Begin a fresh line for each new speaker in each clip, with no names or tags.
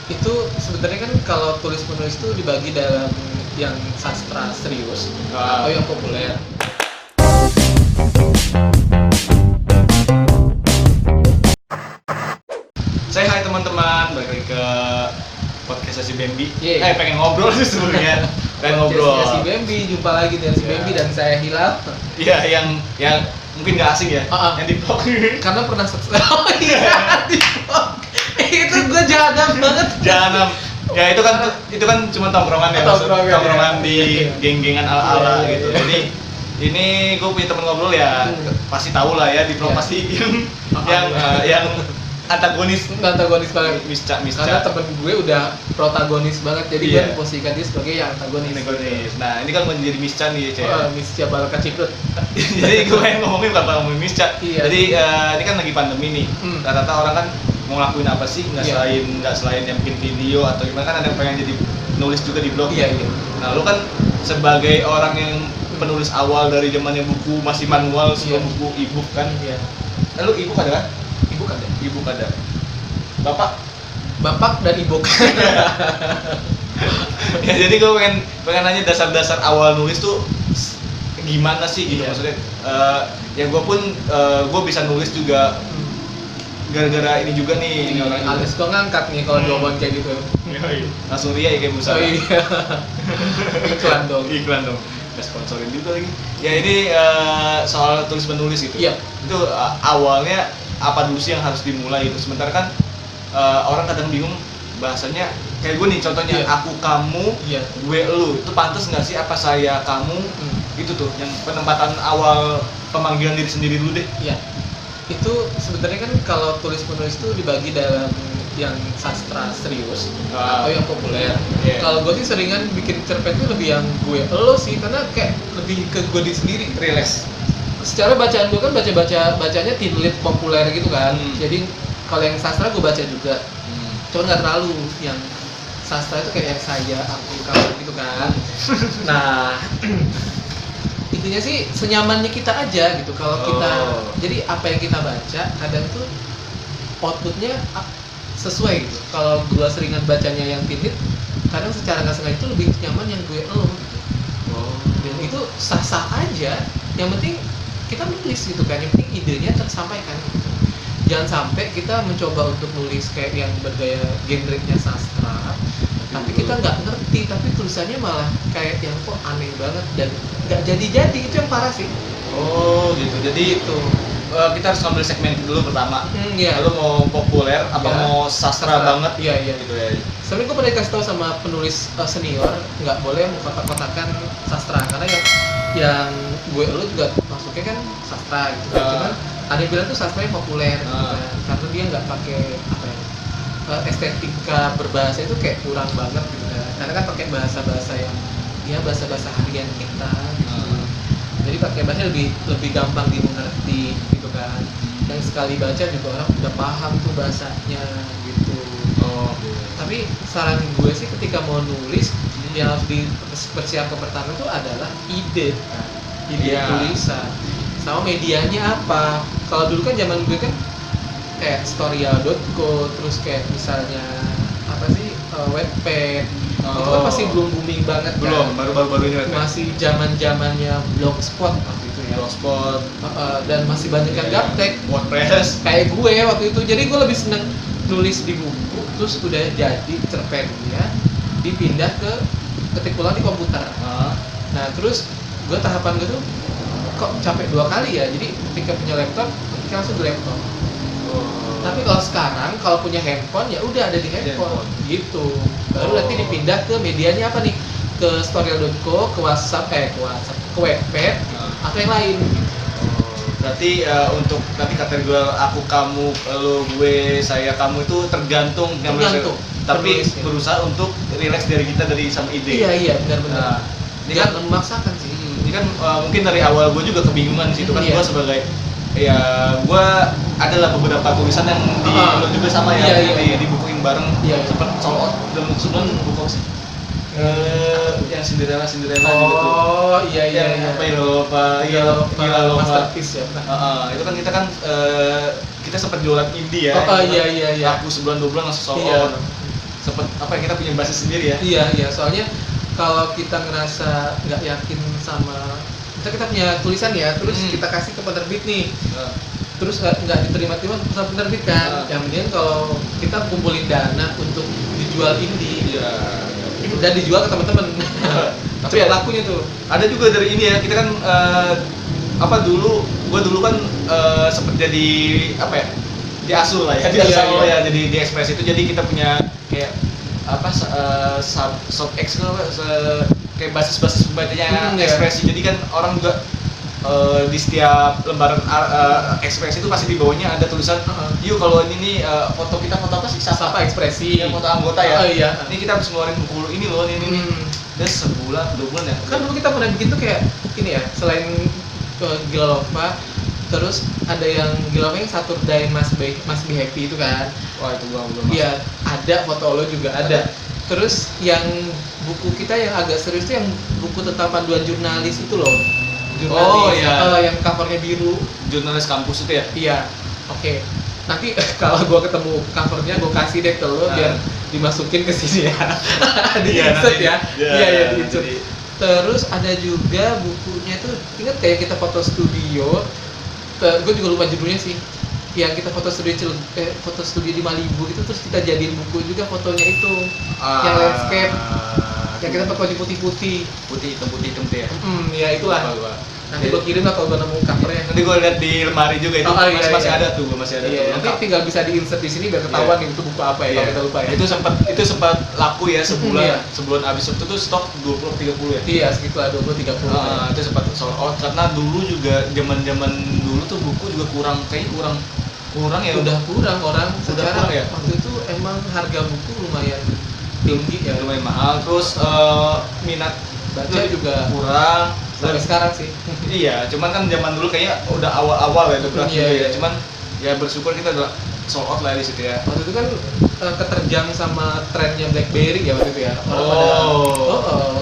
Itu sebenarnya kan kalau tulis menulis itu dibagi dalam yang sastra serius atau yang populer.
Hai teman-teman, balik lagi ke podcast si Bambi.
Yeah.
Pengen ngobrol sih sebenarnya. Pengen ngobrol.
Si Bambi, jumpa lagi dengan si Bambi dan saya Hilal.
Iya, yang mungkin nggak asing ya, yang di blog.
Karena pernah subscribe. Oh iya, di blog. Itu gue jahanam banget.
Jahanam. Ya itu kan cuma tongkrongan ya, tongkrongan di geng-gengan ala-ala gitu. Jadi ini gue punya temen ngobrol ya, pasti tahu lah ya di blog pasti yang antagonis banget. Misca.
Karena temen gue udah protagonis banget, jadi gue memposisikan dia sebagai yang antagonis.
Nah ini kan menjadi Misca nih, Cek.
Misca Balaka Cikrut.
Jadi gue pengen ngomongin Misca. Jadi ini kan lagi pandemi nih. Rata-rata orang kan mau ngelakuin apa sih? Nggak selain yang bikin video atau gimana, kan ada yang pengen jadi nulis juga di blog.
Iya.
Nah lu kan sebagai orang yang penulis awal dari zamannya buku masih manual, sebelum buku e-book kan.
Iya.
Lalu e-book ada kan?
Ibu ada.
Bapak
dan ibu.
Ya, jadi gue pengen nanya dasar-dasar awal nulis tuh gimana sih gitu. Maksudnya ya gue bisa nulis juga gara-gara ini juga nih. Ini orang
alias gue ngangkat nih kalau jawaban kayak gitu.
Langsung ria ya kayak Musa.
Oh iya. Iklan dong.
Gak sponsorin juga lagi. Ya ini soal tulis menulis gitu.
Iya.
Itu awalnya apa dulu sih yang harus dimulai itu? Sementara kan orang kadang bingung bahasanya kayak gue nih contohnya aku kamu gue lu, itu pantas nggak sih apa saya kamu itu tuh yang penempatan awal pemanggilan diri sendiri dulu deh.
Iya, itu sebenarnya kan kalau tulis menulis itu dibagi dalam yang sastra serius atau yang populer. Kalau gue sih seringan bikin cerpen itu lebih yang gue lo sih, karena kayak lebih ke gue sendiri, relax. Secara bacaan gue kan bacanya teen lit populer gitu kan. Jadi kalau yang sastra gue baca juga. Cuma nggak terlalu yang sastra itu kayak yang saya, aku, kamu gitu kan. Nah, intinya sih senyamannya kita aja gitu. Kalau kita jadi apa yang kita baca kadang tuh outputnya sesuai gitu. Kalau gue seringan bacanya yang teen lit, kadang secara nggak sengaja itu lebih nyaman yang gue lo gitu. Dan itu sah-sah aja. Yang penting kita nulis gitu kan, yang penting idenya tersampaikan gitu. Jangan sampai kita mencoba untuk nulis kayak yang bergaya genrenya sastra, tapi kita nggak ngerti, tapi tulisannya malah kayak yang kok aneh banget dan nggak jadi itu yang parah sih.
Oh gitu, jadi itu kita harus ngambil segmen dulu pertama. Lalu mau populer apa mau sastra banget?
Iya.
Gitu ya.
Sebenarnya gue pernah dikasih tahu sama penulis senior nggak boleh mengkotak-kotakan sastra, karena yang gue lu juga masuknya kan sastra gitu kan. Cuman ada yang bilang tuh sastra yang populer gitu kan, karena dia nggak pakai apa ya, estetika berbahasa itu kayak kurang banget gitu kan, karena kan pakai bahasa-bahasa yang bahasa-bahasa harian kita gitu. Jadi pakai bahasa lebih gampang dimengerti gitu kan, yang sekali baca juga orang udah paham tuh bahasanya gitu. Tapi saran gue sih ketika mau nulis yang harus dipersiapkan pertama itu adalah ide kan, tulisan sama medianya apa. Kalau dulu kan zaman gue kan kayak storyal.co, terus kayak misalnya apa sih Wattpad, itu kan masih belum booming banget kan.
Belum, baru-baru ini
masih zamannya blogspot waktu itu ya.
Blogspot
dan masih banyak yang gaptek,
WordPress
kayak gue waktu itu. Jadi gue lebih seneng nulis di buku, terus udah jadi cerpennya dipindah ke ketik ulang di komputer. Nah terus gue tahapan gue tuh kok capek 2 kali ya, jadi ketika punya laptop ketik langsung di laptop. Tapi kalau sekarang kalau punya handphone ya udah ada di handphone gitu. Baru nanti dipindah ke medianya apa nih, ke storyal.co, ke WhatsApp, ke Wattpad atau yang lain.
Berarti untuk nanti kategori aku, kamu, lu, gue, saya, kamu itu tergantung. Tapi berusaha untuk relax dari kita, dari sama ide.
Iya benar-benar. Ini kan memaksakan sih.
Ini kan mungkin dari awal gue juga kebingungan di situ kan. Gue sebagai gue adalah beberapa tulisan yang di lo juga sama ya, dibukuin bareng. Seperti soal dalam sebelum buku sih. Yang Cinderella juga tuh.
Iya.
Apa ya lo
masterpiece ya.
Itu kan kita sempat jualan indie ya.
Iya.
Aku sebulan 2 bulan langsung sold out. Sempat apa kita punya basis sendiri ya.
Iya, soalnya kalau kita ngerasa nggak yakin sama, kita punya tulisan ya, terus kita kasih ke penerbit nih, terus nggak diterima-terima sama penerbit kan, yang mendingan kalau kita kumpulin dana untuk dijual indie, dan dijual ke teman-teman. Tapi lakunya tuh
ada juga dari ini ya, kita kan gua dulu kan sempet jadi apa ya, di Asul lah ya, ya, jadi di Express itu, jadi kita punya kayak sub X kayak basis pembacanya Ekspresi. Jadi kan orang juga di setiap lembaran Ekspresi itu pasti di bawahnya ada tulisan, yuk kalau ini foto kita, foto apa sih?
Sapa Ekspresi,
foto anggota ya.
Iya.
Ini kita harus ngeluarin buku ini loh, ini. Dan sebulan, 2 bulan ya.
Kan dulu kita pernah bikin tuh kayak ini ya, selain Gila Lova, terus ada yang Gila Lova yang Saturday Must Be Happy itu kan.
Wah, itu gua belum.
Iya, ada foto lo juga ada. Terus yang buku kita yang agak serius itu yang buku tentang panduan jurnalis itu loh. Jurnalis, yang covernya biru.
Jurnalis kampus itu ya?
Iya. Oke. Nanti kalau gua ketemu covernya gua kasih deh ke lo biar dimasukin ke sini ya. Di-insert ya. Iya, di-insert. Terus ada juga bukunya itu, ingat kayak kita foto studio. Gue juga lupa judulnya sih. Yang kita foto studio di Malibu itu, terus kita jadiin buku juga fotonya itu. Yang landscape. Yang kita pakai putih-putih. Putih hitam tuh ya. Ya itulah. Nanti gue kirim lah kalau gue nemu covernya.
Nanti gue lihat di lemari juga itu, masih ada tuh, masih ada.
Iya, nanti tinggal bisa di-insert di sini biar ketahuan nih itu buku apa ya, kalau kita lupa ya.
Itu sempat laku ya sebulan habis itu tuh stok 20-30 ya.
Iya, segitulah 20-30.
Itu sempat sold out karena dulu juga zaman dulu tuh buku juga kurang ya.
Udah kurang orang.
Sekarang ya.
Waktu itu emang harga buku lumayan tinggi ya,
lumayan mahal. Terus minat
baca juga
kurang
sampai sekarang sih.
Iya, cuman kan zaman dulu kayaknya udah awal-awal ya berat juga ya. Cuman ya bersyukur kita udah sold out lah di situ ya.
Waktu itu kan keterjang sama trennya BlackBerry ya waktu itu ya.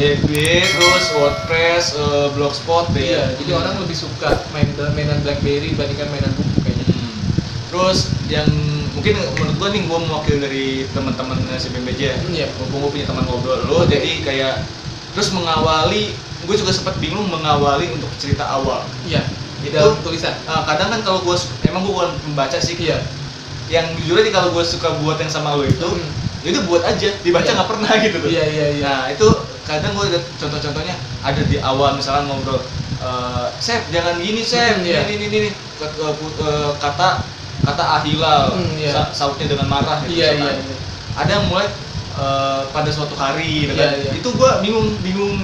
BlackBerry, terus WordPress, Blogspot deh.
Iya, jadi orang lebih suka mainan BlackBerry dibandingkan mainan buku kayaknya.
Terus yang mungkin menurut gua nih, gua mewakili dari teman-teman CBMJ ya.
Iya.
Gua punya teman ngobrol lo, jadi kayak terus mengawali, gue juga sempat bingung mengawali untuk cerita awal.
Iya. Di dalam tulisan.
Kadang kan kalau gue emang gue bukan pembaca sih.
Iya.
Yang jujur aja kalau gue suka buat yang sama lo itu, ya udah buat aja, dibaca nggak pernah gitu tuh.
Iya.
Nah itu kadang gue lihat contoh-contohnya ada di awal misalkan ngobrol, Sep jangan gini Sep, ini kata ahilal, sautnya dengan marah gitu. Iya. Ada yang mulai pada suatu hari, itu gue bingung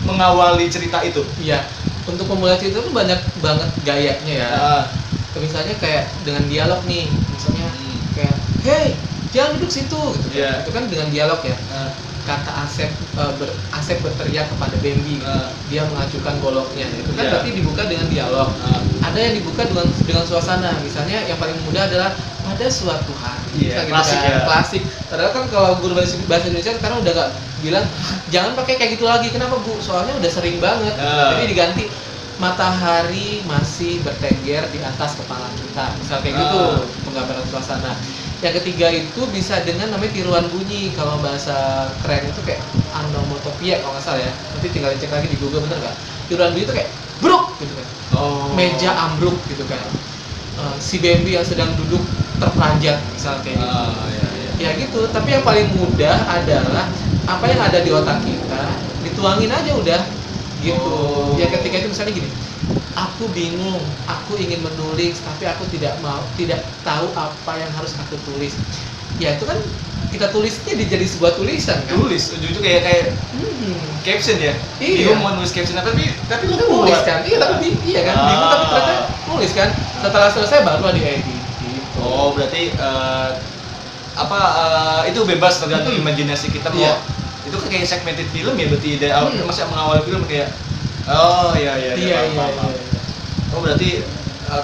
mengawali cerita itu.
Iya, untuk memulai cerita itu banyak banget gayanya ya. Misalnya kayak dengan dialog nih, misalnya kayak, hey jangan duduk situ, gitu. Itu kan dengan dialog ya. Kata Asep berteriak kepada Bambi, dia mengacukan goloknya. Itu kan berarti dibuka dengan dialog. Ada yang dibuka dengan suasana. Misalnya yang paling mudah adalah pada suatu hari. Klasik. Padahal kan kalau guru bahasa Indonesia sekarang udah gak bilang jangan pakai kayak gitu lagi. Kenapa Bu? Soalnya udah sering banget. Jadi diganti matahari masih bertengger di atas kepala kita. Misal kayak gitu penggambaran suasana. Yang ketiga itu bisa dengan namanya tiruan bunyi. Kalau bahasa keren itu kayak onomatopoeia kalau nggak salah ya. Nanti tinggal cek lagi di Google, bener nggak? Tiruan bunyi itu kayak bruk gitu kan. Meja ambruk gitu kan. Si Bambi yang sedang duduk terperanjat misalnya kayak gitu. Ya gitu. Tapi yang paling mudah adalah apa yang ada di otak kita dituangin aja udah gitu. Yang ketiga itu misalnya gini. Aku bingung, aku ingin menulis tapi aku tidak tahu apa yang harus aku tulis. Ya itu kan kita tulisnya jadi sebuah tulisan kan.
Tulis, jujur kayak caption ya. Bingung mau nulis caption apa tapi lu
nulis kan. Iya kan. Bingung tapi ternyata nulis kan. Setelah selesai baru diedit gitu.
Berarti itu bebas tergantung imajinasi kita mau. Itu kan kayak segmented film ya, berarti masih mengawal film kayak iya. Berarti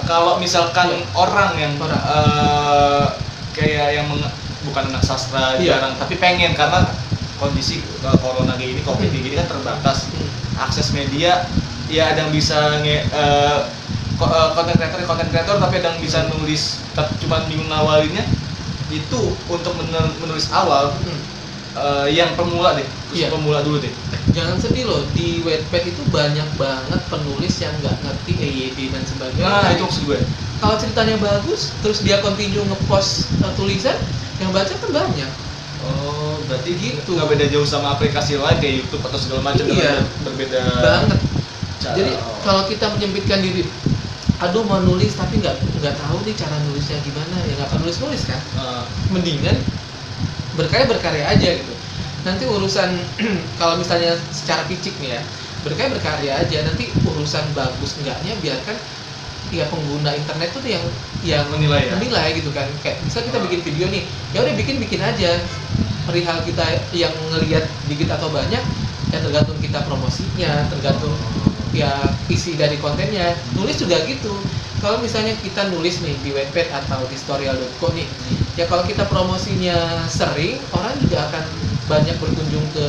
kalau misalkan orang yang kayak yang bukan anak sastra jarang tapi pengen, karena kondisi corona kayak gini, covid kayak gini kan terbatas akses media, ya ada yang bisa konten kreator tapi ada yang bisa nulis tapi cuma bingung ngawalinnya. Itu untuk menulis awal yang pemula deh,
Iya.
pemula dulu deh.
Jangan sedih loh, di Wattpad itu banyak banget penulis yang nggak ngerti EYD dan sebagainya.
Nah itu maksud gue.
Kalau ceritanya bagus, terus dia continue ngepost tulisan, yang baca kan banyak.
Oh, berarti
Gitu.
nggak beda jauh sama aplikasi lain kayak YouTube atau segala macam.
Iya.
Berbeda
Banget.
cara.
Jadi kalau kita menyempitkan diri, aduh mau nulis tapi nggak tahu nih cara nulisnya gimana, ya nggak akan nulis kan. Mendingan berkarya aja gitu. Nanti urusan kalau misalnya secara fisik nih ya, berkarya aja. Nanti urusan bagus enggaknya biarkan ya pengguna internet tuh yang
menilai ya?
menilai gitu kan. Kayak misal kita bikin video nih, ya udah bikin aja. Perihal kita yang ngelihat dikit atau banyak, ya tergantung kita promosinya, tergantung ya isi dari kontennya. Nulis juga gitu. Kalau misalnya kita nulis nih di Wattpad atau di storyal.co nih, ya kalau kita promosinya sering, orang juga akan banyak berkunjung ke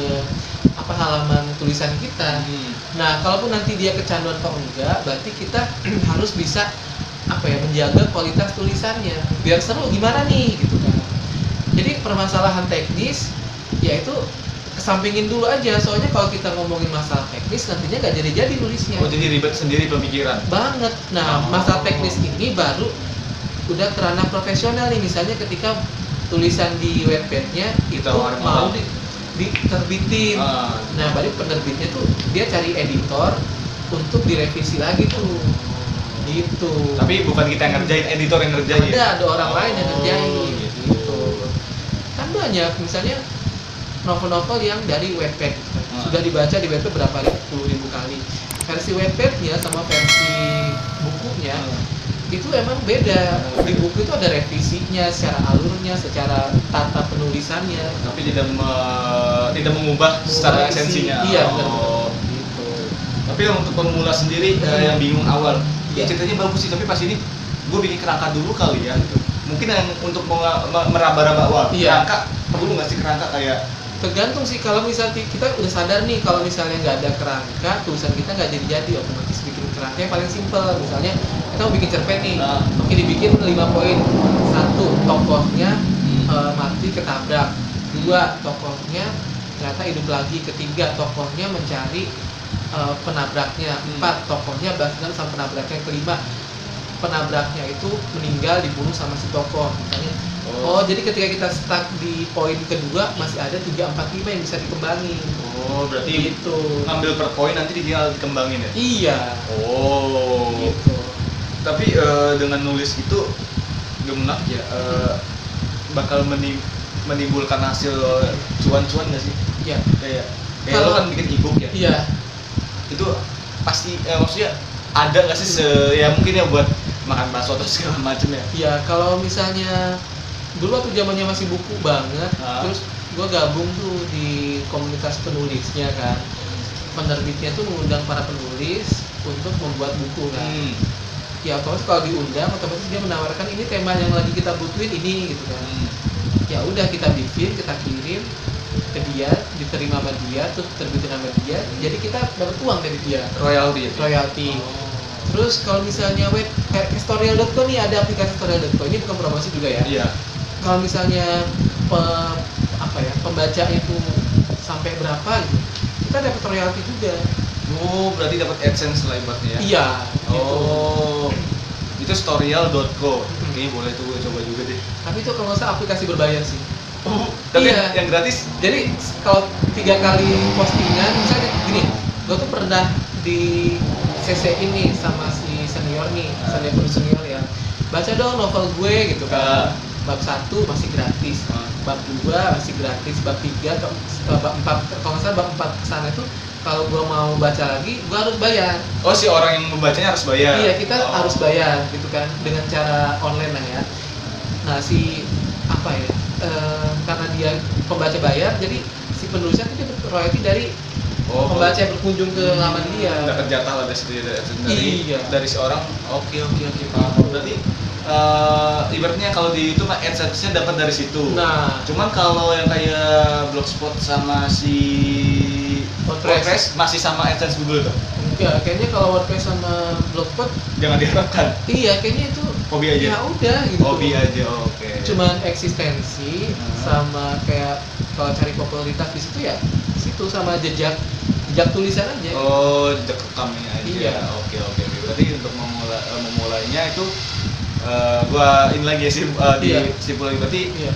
halaman tulisan kita. Nah, kalaupun nanti dia kecanduan atau enggak, berarti kita harus bisa menjaga kualitas tulisannya biar seru gimana nih gitu kan. Jadi permasalahan teknis yaitu kesampingin dulu aja, soalnya kalau kita ngomongin masalah teknis nantinya nggak jadi nulisnya.
Oh, jadi ribet sendiri pemikiran
Banget. Nah, masalah teknis ini baru udah ke ranah profesional nih, misalnya ketika tulisan di Wattpad-nya itu mau diterbitin. Nah, baru penerbitnya tuh dia cari editor untuk direvisi lagi tuh. Gitu.
Tapi bukan kita yang ngerjain, editor yang ngerjain.
Ada orang lain yang ngerjain. Gitu. Kan banyak misalnya novel-novel yang dari Wattpad gitu kan. Sudah dibaca di Wattpad berapa puluh ribu kali. Versi Wattpad-nya sama versi bukunya itu emang beda. Di buku itu ada revisinya secara alurnya, secara tata penulisannya.
Tapi tidak mengubah secara esensinya.
Iya, benar. Gitu.
Tapi untuk pemula sendiri yang bingung awal,
Iya.
ceritanya bagus sih, tapi pas ini gue bikin kerangka dulu kali ya. Mungkin yang untuk meraba-raba awal.
Iya.
Kerangka perlu nggak sih kerangka kayak?
Tergantung sih, kalau misalnya kita udah sadar nih kalau misalnya nggak ada kerangka, tulisan kita nggak jadi otomatis bikin kerangka yang paling simpel. Misalnya kita mau bikin cerpen nih, oke dibikin 5 poin. 1, tokohnya mati ketabrak. 2, tokohnya ternyata hidup lagi. 3, tokohnya mencari penabraknya. 4, tokohnya balas dendam sama penabraknya. 5, penabraknya itu meninggal dibunuh sama si tokoh misalnya. Oh, jadi ketika kita stuck di poin kedua masih ada 3, 4, 5 yang bisa dikembangin.
Oh, berarti
Gitu.
ngambil per poin nanti tinggal dikembangin ya?
Iya.
Oh.
Gitu.
Tapi dengan nulis itu gemenak ya, bakal menimbulkan hasil cuan-cuan nggak sih?
Iya.
Kayak
Kalau-
lo kan bikin e-book ya?
Iya.
Itu pasti maksudnya ada nggak sih ya mungkin ya buat makan bakso atau segala macam ya?
Iya, kalau misalnya dulu waktu zamannya masih buku banget, terus gue gabung tuh di komunitas penulisnya kan. Penerbitnya tuh mengundang para penulis untuk membuat buku kan. Ya otomatis kalau diundang otomatis dia menawarkan ini tema yang lagi kita butuhin ini gitu kan. Ya udah kita bikin, kita kirim ke dia, diterima sama dia, terus terbitin sama dia. Jadi kita dapat uang dari dia. Royalty. Terus kalau misalnya kayak storyal.co nih, ada aplikasi storyal.co, ini bukan promosi juga ya.
Iya.
Kalau misalnya pembaca itu sampai berapa gitu, kita dapat royalti juga.
Oh, berarti dapat AdSense lah ibaratnya ya?
Iya.
Oh. Itu storyal.co. Kayaknya boleh tuh gue coba juga deh.
Tapi itu kalau nggak salah aplikasi berbayar sih.
Oh, tapi
Iya.
yang gratis?
Jadi kalau 3 kali postingan, misalnya gini, gue tuh pernah di CC ini sama si senior nih, senior ya. Baca dong novel gue gitu kan. Bab 1 masih gratis, bab 2 masih gratis, bab 3 bab 4, kalau nggak salah bab 4 kesana itu kalau gue mau baca lagi, gue harus bayar.
Oh, si orang yang membacanya harus bayar?
Iya, kita harus bayar gitu kan, dengan cara online lah ya. Nah, karena dia pembaca bayar, jadi si penulisnya itu dapat royalti dari pembaca yang berkunjung ke laman dia.
Dapat jatah lah dari si orang. Oke, paham. Berarti ibaratnya kalau di itu mah AdSense-nya dapat dari situ.
Nah,
cuman kalau yang kayak Blogspot sama si WordPress masih sama AdSense Google tuh.
enggak, kayaknya kalau WordPress sama Blogspot
Jangan diharapkan.
iya, kayaknya itu
Hobi aja.
ya udah gitu.
Hobi aja, oke.
Cuman eksistensi sama kayak Kalau cari popularitas di situ ya di situ sama jejak tulisan aja.
Oh, jejak rekamnya aja.
Iya.
Oke. Berarti untuk memulainya itu gua ini lagi ya simpulin berarti
Iya.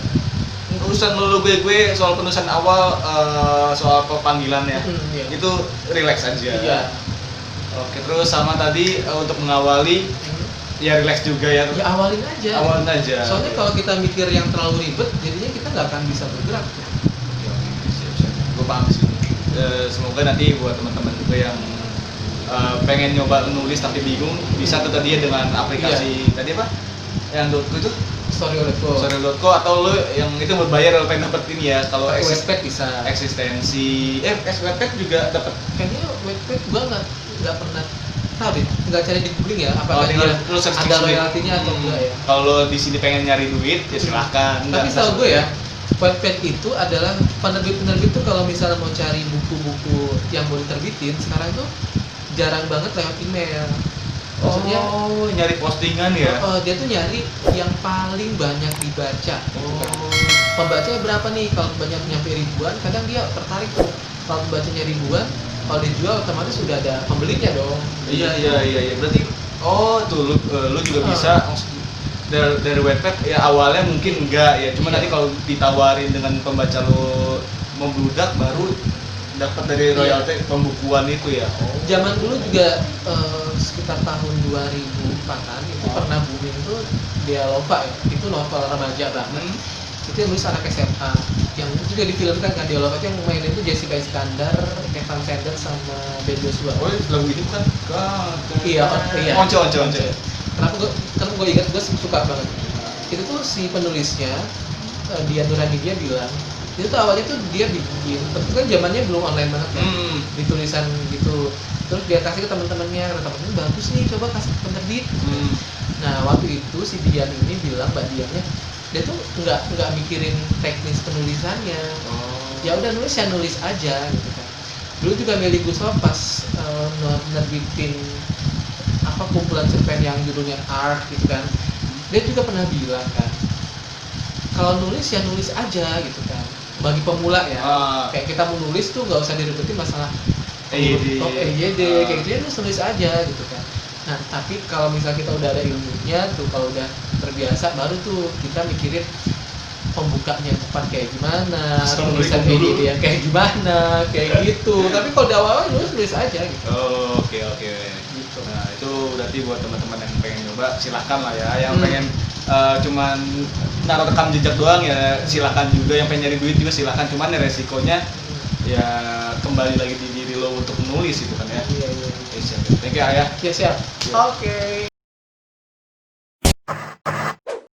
nggak usah ngeluh gue soal penulisan awal, soal panggilannya.
Iya.
Itu relax aja.
Iya.
Oke, terus sama tadi untuk mengawali ya relax juga ya.
Ya awalin aja. Soalnya kalau kita mikir yang terlalu ribet, jadinya kita nggak akan bisa bergerak.
Oke, siap. Gue paham sih. Semoga nanti buat teman-teman juga yang pengen nyoba nulis tapi bingung, bisa tuh tadi ya dengan aplikasi tadi apa? Yang itu Story.co atau lo yang itu berbayar lo pengen dapet ini ya. Kalau
Wattpad bisa.
Eksistensi Wattpad juga dapat.
Kayaknya Wattpad gua nggak pernah tahu deh, nggak cari di googling ya apakah dia ada royaltinya atau enggak ya.
Kalau di sini pengen nyari duit ya silahkan.
Tapi tahu gue ya, Wattpad itu adalah penerbit tuh kalau misalnya mau cari buku-buku yang mau diterbitin sekarang tuh jarang banget lewat email. Maksudnya
nyari postingan ya?
Dia tuh nyari yang paling banyak dibaca. Pembacanya berapa nih? Kalau banyak nyampe ribuan, kadang dia tertarik tuh. Kalau pembacanya ribuan, kalau dijual otomatis sudah ada pembelinya dong.
Iya. Berarti tuh lu juga bisa dari Wattpad ya awalnya mungkin enggak ya. Cuma nanti kalau ditawarin dengan pembaca lu membludak baru dapat dari royalti pembukuan itu ya.
Zaman dulu juga sekitar tahun 2004-an itu pernah booming tuh Dialova ya. Itu novel remaja banget. Itu yang nulis anak SMA. Yang itu juga difilmkan kan Dialova itu yang mainin itu Jessica Iskandar, Kevin Sanders sama Ben Joshua.
Oh, lagu ini bukan?
Iya.
Once.
Kenapa gue ingat, gue suka banget. Itu tuh si penulisnya Dian Nurhanidia bilang itu tuh awalnya tuh dia bikin, tapi kan zamannya belum online banget kan, di tulisan gitu, terus dia kasih ke teman-temannya bagus nih, coba kasih ke penerbit. Nah waktu itu si Dian ini bilang, Mbak Diannya, dia tuh nggak mikirin teknis penulisannya, ya udah nulis aja gitu kan. Dulu juga Melly Guslau pas nerbitin kumpulan cerpen yang judulnya Art gitu kan, dia juga pernah bilang kan, kalau nulis ya nulis aja gitu kan, bagi pemula ya. Kayak kita mau nulis tuh nggak usah diribetin masalah EYD kayak gitu ya, nulis aja gitu kan. Nah tapi kalau misalnya kita udah ada ilmunya tuh, kalau udah terbiasa, baru tuh kita mikirin pembukanya tepat kayak gimana, tulisan EYD yang kayak gimana, kayak gitu. Tapi kalau di awal nulis aja gitu.
Oke. Gitu. Nah itu berarti buat teman-teman yang pengen nyoba silahkan lah ya. Yang pengen cuman naruh rekam jejak doang ya silahkan juga. Yang pengen nyari duit juga silahkan. Cuman ya resikonya ya kembali lagi di diri lo untuk menulis gitu kan ya.
Iya.
Siap. Thank you ya.
Siap. Oke.